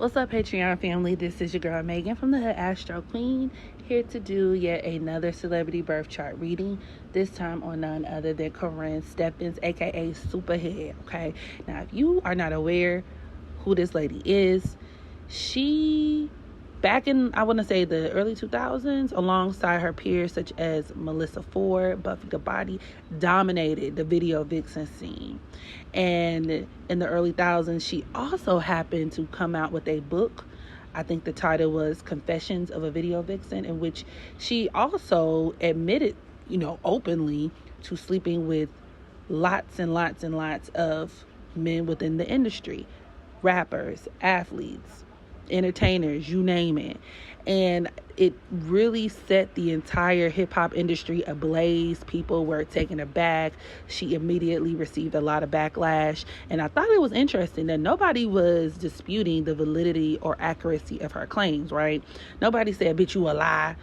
What's up, Patreon family? This is your girl Megan from the HoodAstroQ, here to do yet another celebrity birth chart reading, this time on none other than Karrine Steffens, aka Supahead. Okay, now if you are not aware who this lady is, she, back in, I want to say, the early 2000s, alongside her peers such as Melissa Ford, Buffy the Body, dominated the video vixen scene. And in the early thousands, she also happened to come out with a book. I think the title was Confessions of a Video Vixen, in which she also admitted, openly to sleeping with lots and lots and lots of men within the industry, rappers, athletes, entertainers, you name it. And it really set the entire hip-hop industry ablaze. People were taken aback. She immediately received a lot of backlash, and I thought it was interesting that nobody was disputing the validity or accuracy of her claims, right? Nobody said, bitch, you a lie.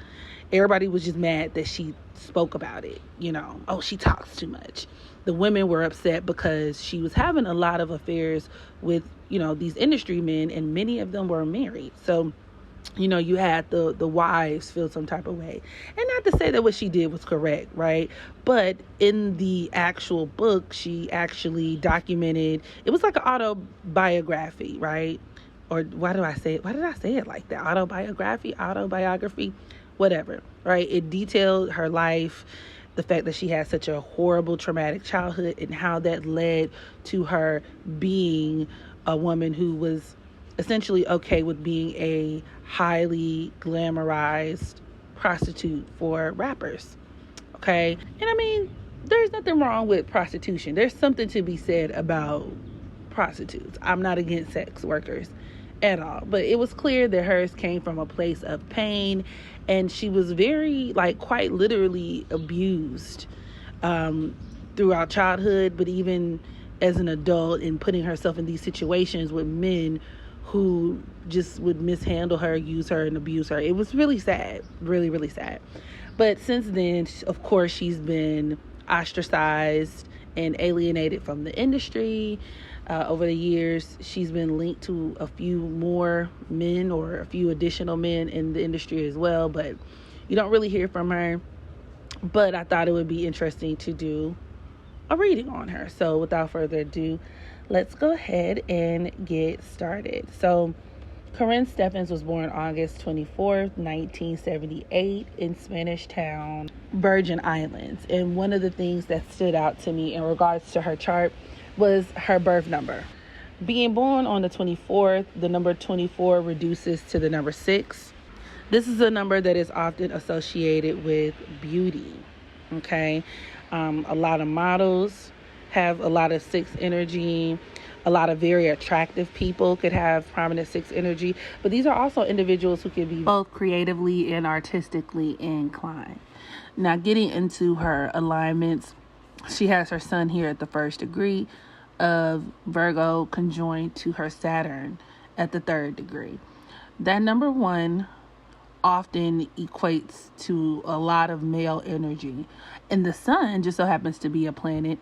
Everybody was just mad that she spoke about it. Oh, she talks too much. The women were upset because she was having a lot of affairs with, these industry men, and many of them were married. So, you had the wives feel some type of way. And not to say that what she did was correct, right? But in the actual book, she actually documented, it was like an autobiography, right? Or why did I say it like that? Autobiography, whatever, right? It detailed her life, the fact that she had such a horrible, traumatic childhood, and how that led to her being a woman who was essentially okay with being a highly glamorized prostitute for rappers. Okay. And there's nothing wrong with prostitution. There's something to be said about prostitutes. I'm not against sex workers at all, but it was clear that hers came from a place of pain, and she was very, quite literally abused throughout childhood, but even as an adult, in putting herself in these situations with men who just would mishandle her, use her, and abuse her. It was really sad, really, really sad. But since then, of course, she's been ostracized and alienated from the industry. Over the years, she's been linked to a few more men, or a few additional men in the industry as well, but you don't really hear from her. But I thought it would be interesting to do a reading on her. So without further ado, let's go ahead and get started. So Karrine Steffens was born August 24th, 1978 in Spanish Town, Virgin Islands. And one of the things that stood out to me in regards to her chart was her birth number. Being born on the 24th, the number 24 reduces to the number 6. This is a number that is often associated with beauty. Okay. A lot of models have a lot of 6 energy. A lot of very attractive people could have prominent 6 energy, but these are also individuals who can be both creatively and artistically inclined. Now, getting into her alignments, she has her sun here at the 1st degree of Virgo, conjoined to her Saturn at the 3rd degree. That number 1 often equates to a lot of male energy, and the sun just so happens to be a planet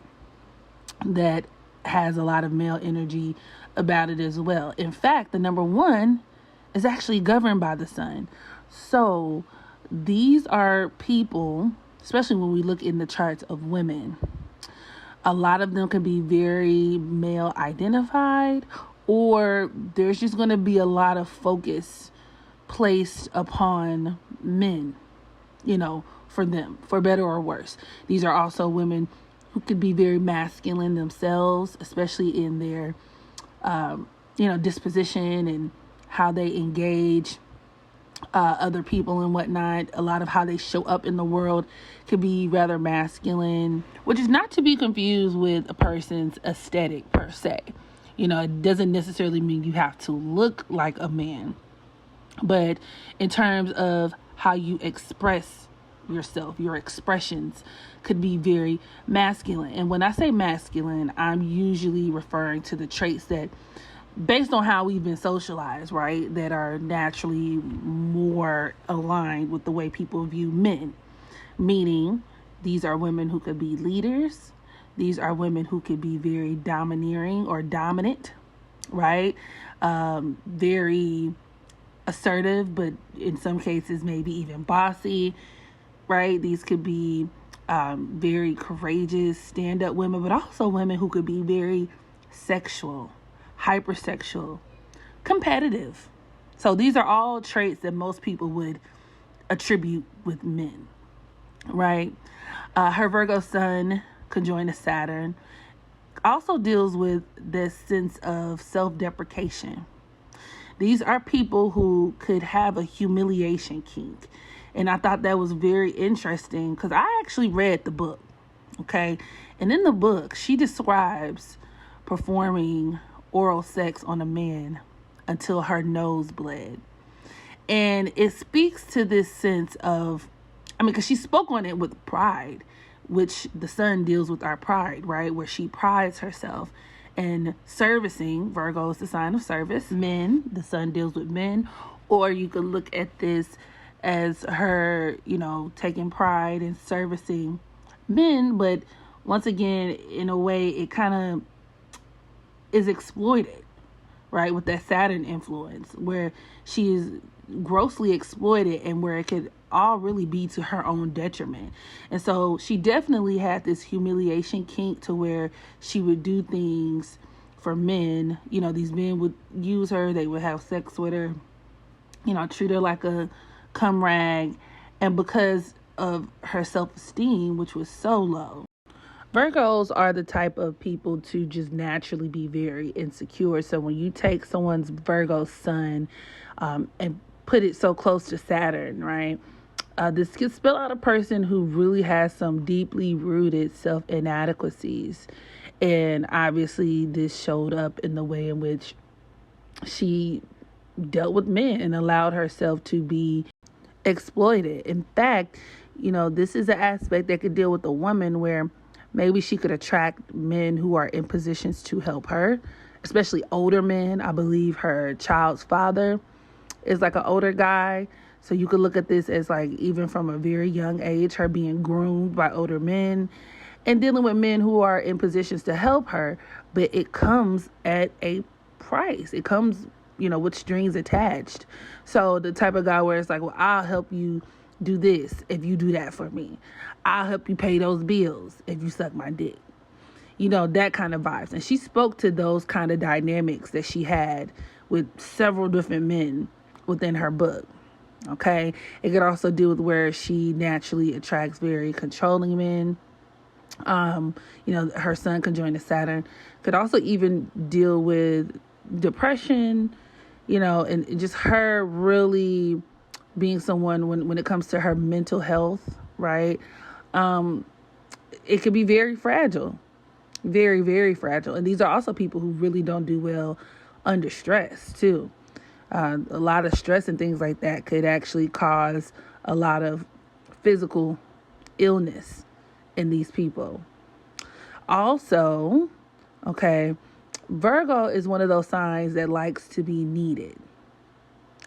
that has a lot of male energy about it as well. In fact, the number 1 is actually governed by the sun. So these are people, especially when we look in the charts of women, a lot of them can be very male identified, or there's just going to be a lot of focus placed upon men, for them, for better or worse. These are also women who could be very masculine themselves, especially in their, disposition and how they engage other people and whatnot. A lot of how they show up in the world could be rather masculine, which is not to be confused with a person's aesthetic per se. It doesn't necessarily mean you have to look like a man, but in terms of how you express yourself, your expressions could be very masculine. And when I say masculine, I'm usually referring to the traits that, based on how we've been socialized, right, that are naturally more aligned with the way people view men. Meaning, these are women who could be leaders. These are women who could be very domineering or dominant, right? very assertive, but in some cases maybe even bossy, right? These could be very courageous stand-up women, but also women who could be very sexual, hypersexual, competitive. So these are all traits that most people would attribute with men, right? Her Virgo sun conjoined to Saturn also deals with this sense of self-deprecation. These are people who could have a humiliation kink. And I thought that was very interesting because I actually read the book, okay? And in the book, she describes performing oral sex on a man until her nose bled. And it speaks to this sense of, because she spoke on it with pride, which the sun deals with our pride, right? Where she prides herself in servicing. Virgo is the sign of service. Men, the sun deals with men. Or you could look at this as her, taking pride in servicing men. But once again, in a way, it kind of is exploited, right? With that Saturn influence, where she is grossly exploited and where it could all really be to her own detriment. And so she definitely had this humiliation kink to where she would do things for men. These men would use her, they would have sex with her, treat her like a cum rag. And because of her self-esteem, which was so low, Virgos are the type of people to just naturally be very insecure. So when you take someone's Virgo sun and put it so close to Saturn, right? This could spell out a person who really has some deeply rooted self-inadequacies. And obviously this showed up in the way in which she dealt with men and allowed herself to be exploited. In fact, this is an aspect that could deal with a woman where maybe she could attract men who are in positions to help her, especially older men. I believe her child's father is like an older guy. So you could look at this as like, even from a very young age, her being groomed by older men and dealing with men who are in positions to help her. But it comes at a price. It comes, with strings attached. So the type of guy where it's like, well, I'll help you do this if you do that for me. I'll help you pay those bills if you suck my dick. That kind of vibes. And she spoke to those kind of dynamics that she had with several different men within her book. Okay. It could also deal with where she naturally attracts very controlling men. Her sun conjoined to Saturn could also even deal with depression, and just her really being someone when it comes to her mental health, right? It could be very fragile, very, very fragile. And these are also people who really don't do well under stress too. A lot of stress and things like that could actually cause a lot of physical illness in these people. Also, Virgo is one of those signs that likes to be needed,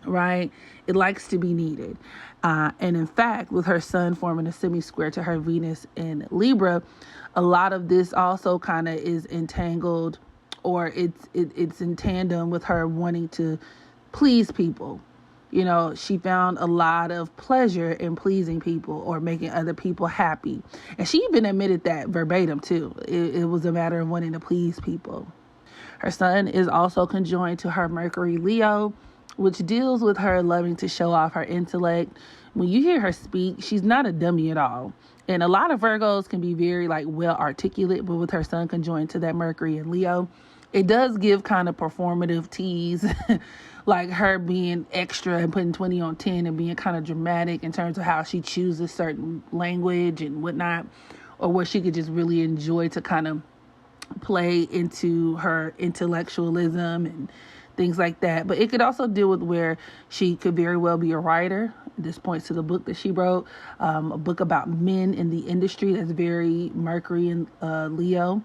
right? It likes to be needed. And in fact, with her sun forming a semi-square to her Venus in Libra, a lot of this also kind of is entangled, or it's in tandem with her wanting to please people. She found a lot of pleasure in pleasing people or making other people happy. And she even admitted that verbatim too. It was a matter of wanting to please people. Her sun is also conjoined to her Mercury Leo, which deals with her loving to show off her intellect. When you hear her speak, she's not a dummy at all. And a lot of Virgos can be very well articulate, but with her sun conjoined to that Mercury and Leo, it does give kind of performative tease, like her being extra and putting 20 on 10 and being kind of dramatic in terms of how she chooses certain language and whatnot, or where she could just really enjoy to kind of play into her intellectualism and things like that. But it could also deal with where she could very well be a writer. This points to the book that she wrote, a book about men in the industry that's very Mercury and Leo.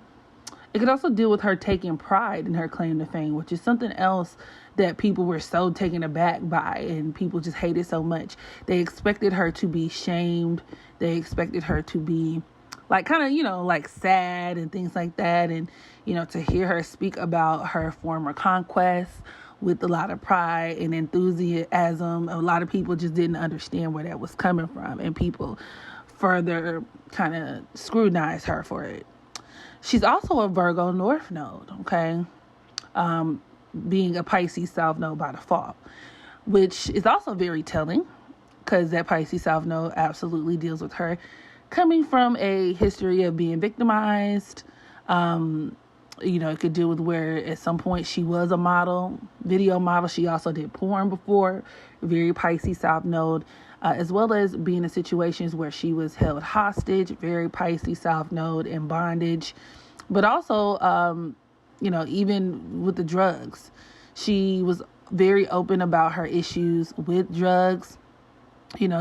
It could also deal with her taking pride in her claim to fame, which is something else that people were so taken aback by and people just hated so much. They expected her to be shamed. They expected her to be sad and things like that. And, to hear her speak about her former conquests with a lot of pride and enthusiasm. A lot of people just didn't understand where that was coming from, and people further kind of scrutinized her for it. She's also a Virgo North Node, okay? Being a Pisces South Node by default, which is also very telling because that Pisces South Node absolutely deals with her coming from a history of being victimized. It could deal with where at some point she was a model, video model. She also did porn before, very Pisces South Node, as well as being in situations where she was held hostage, very Pisces South Node, in bondage. But also, even with the drugs, she was very open about her issues with drugs.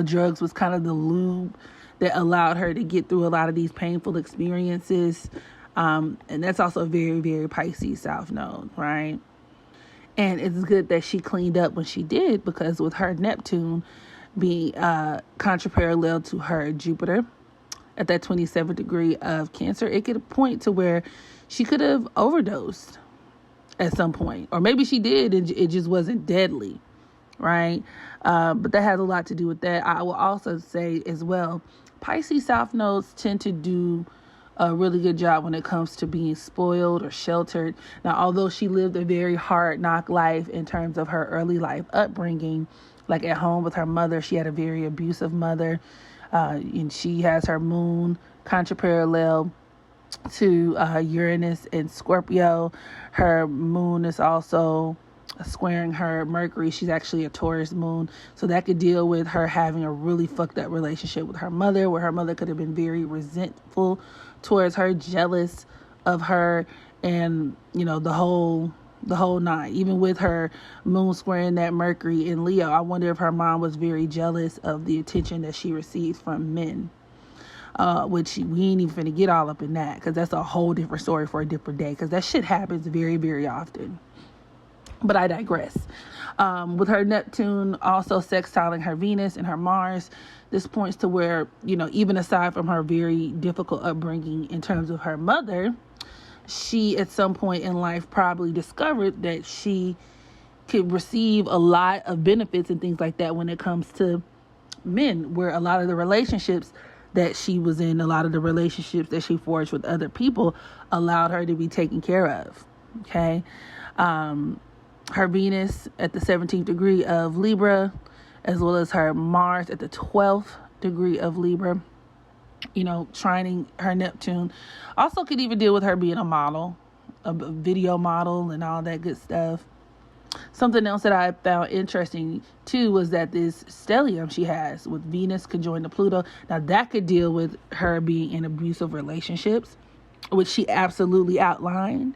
Drugs was kind of the lube that allowed her to get through a lot of these painful experiences. And that's also a very, very Pisces South Node, right? And it's good that she cleaned up when she did, because with her Neptune being contraparallel to her Jupiter at that 27th degree of Cancer, it could point to where she could have overdosed at some point. Or maybe she did and it just wasn't deadly, right? But that has a lot to do with that. I will also say as well, Pisces South Nodes tend to do a really good job when it comes to being spoiled or sheltered. Now, although she lived a very hard knock life in terms of her early life upbringing, like at home with her mother, she had a very abusive mother, and she has her moon contraparallel to Uranus and Scorpio. Her moon is also squaring her Mercury. She's actually a Taurus moon, so that could deal with her having a really fucked up relationship with her mother, where her mother could have been very resentful towards her, jealous of her, and the whole nine. Even with her moon squaring that Mercury in Leo, I wonder if her mom was very jealous of the attention that she received from men, which we ain't even finna get all up in that, because that's a whole different story for a different day, because that shit happens very, very often. But I digress. With her Neptune also sextiling her Venus and her Mars, this points to where, even aside from her very difficult upbringing in terms of her mother, she at some point in life probably discovered that she could receive a lot of benefits and things like that when it comes to men, where a lot of the relationships that she was in, a lot of the relationships that she forged with other people allowed her to be taken care of. Okay. Her Venus at the 17th degree of Libra, as well as her Mars at the 12th degree of Libra, trining her Neptune. Also could even deal with her being a model, a video model and all that good stuff. Something else that I found interesting too was that this stellium she has with Venus conjoined to Pluto. Now that could deal with her being in abusive relationships, which she absolutely outlined.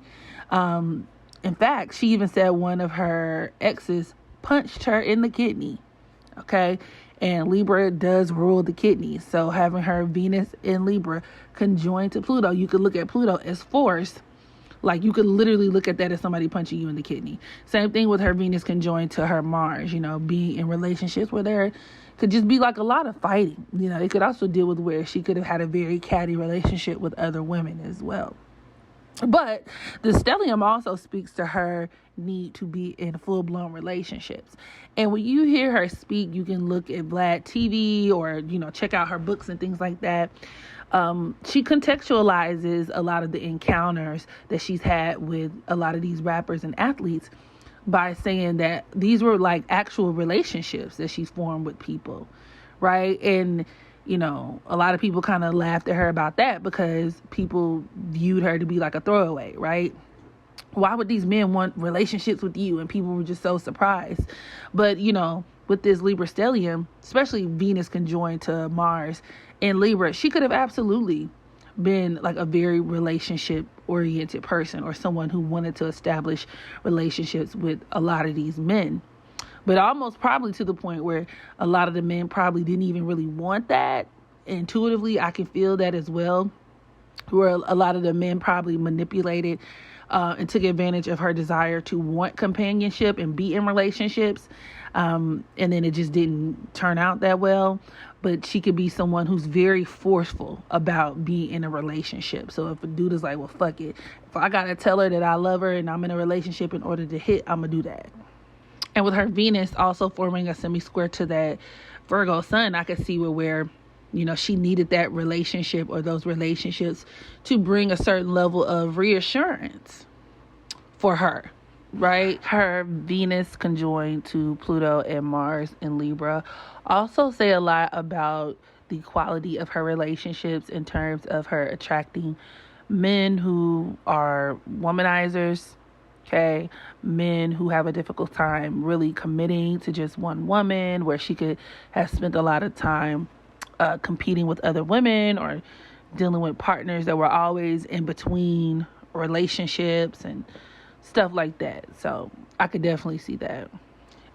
In fact, she even said one of her exes punched her in the kidney. Okay. And Libra does rule the kidney. So having her Venus in Libra conjoined to Pluto, you could look at Pluto as force. Like you could literally look at that as somebody punching you in the kidney. Same thing with her Venus conjoined to her Mars, being in relationships where there could just be like a lot of fighting. It could also deal with where she could have had a very catty relationship with other women as well. But the stellium also speaks to her need to be in full-blown relationships. And when you hear her speak, you can look at Vlad TV or, check out her books and things like that. She contextualizes a lot of the encounters that she's had with a lot of these rappers and athletes by saying that these were like actual relationships that she's formed with people, right? And a lot of people kind of laughed at her about that because people viewed her to be like a throwaway, right? Why would these men want relationships with you? And people were just so surprised. But, with this Libra stellium, especially Venus conjoined to Mars in Libra, she could have absolutely been like a very relationship oriented person, or someone who wanted to establish relationships with a lot of these men. But almost probably to the point where a lot of the men probably didn't even really want that. Intuitively, I can feel that as well, where a lot of the men probably manipulated and took advantage of her desire to want companionship and be in relationships. And then it just didn't turn out that well. But she could be someone who's very forceful about being in a relationship. So if a dude is like, well, fuck it. If I got to tell her that I love her and I'm in a relationship in order to hit, I'm going to do that. And with her Venus also forming a semi-square to that Virgo sun, I could see where she needed that relationship or those relationships to bring a certain level of reassurance for her, right? Her Venus conjoined to Pluto and Mars in Libra also say a lot about the quality of her relationships in terms of her attracting men who are womanizers, okay? Men who have a difficult time really committing to just one woman, where she could have spent a lot of time competing with other women or dealing with partners that were always in between relationships and stuff like that. So I could definitely see that.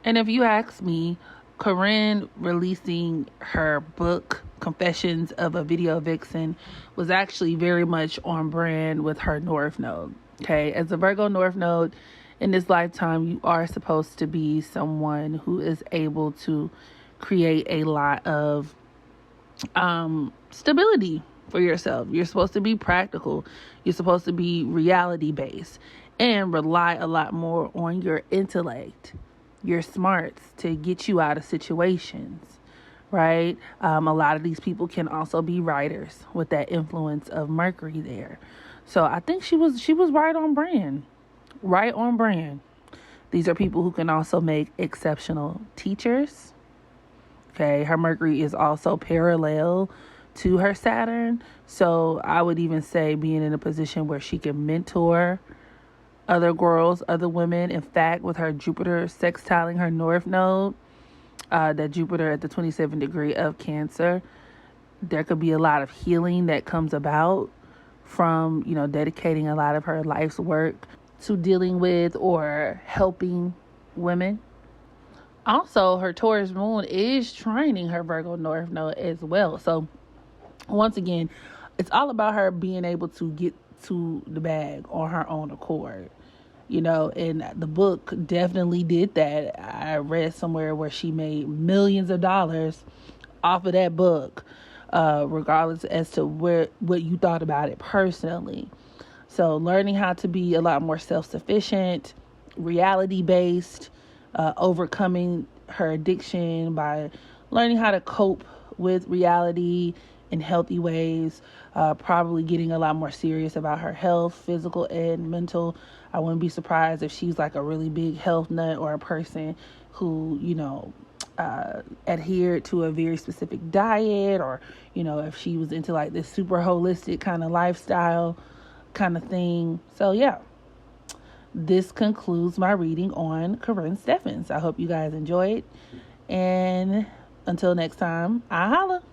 And if you ask me, Karrine releasing her book, Confessions of a Video Vixen, was actually very much on brand with her North Node. Okay, as a Virgo North Node, in this lifetime, you are supposed to be someone who is able to create a lot of stability for yourself. You're supposed to be practical. You're supposed to be reality based and rely a lot more on your intellect, your smarts to get you out of situations, right? A lot of these people can also be writers with that influence of Mercury there. So I think she was right on brand. Right on brand. These are people who can also make exceptional teachers. Okay, her Mercury is also parallel to her Saturn. So I would even say being in a position where she can mentor other girls, other women. In fact, with her Jupiter sextiling her North Node, that Jupiter at the 27th degree of Cancer, there could be a lot of healing that comes about from, dedicating a lot of her life's work to dealing with or helping women. Also, her Taurus moon is trining her Virgo North Node as well. So, once again, it's all about her being able to get to the bag on her own accord. And the book definitely did that. I read somewhere where she made millions of dollars off of that book, regardless as to what you thought about it personally. So, learning how to be a lot more self-sufficient, reality-based, overcoming her addiction by learning how to cope with reality in healthy ways, probably getting a lot more serious about her health, physical and mental. I wouldn't be surprised if she's like a really big health nut or a person who, adhered to a very specific diet, or, if she was into like this super holistic kind of lifestyle kind of thing. So yeah. This concludes my reading on Karrine Steffens. I hope you guys enjoyed. And until next time, I holla.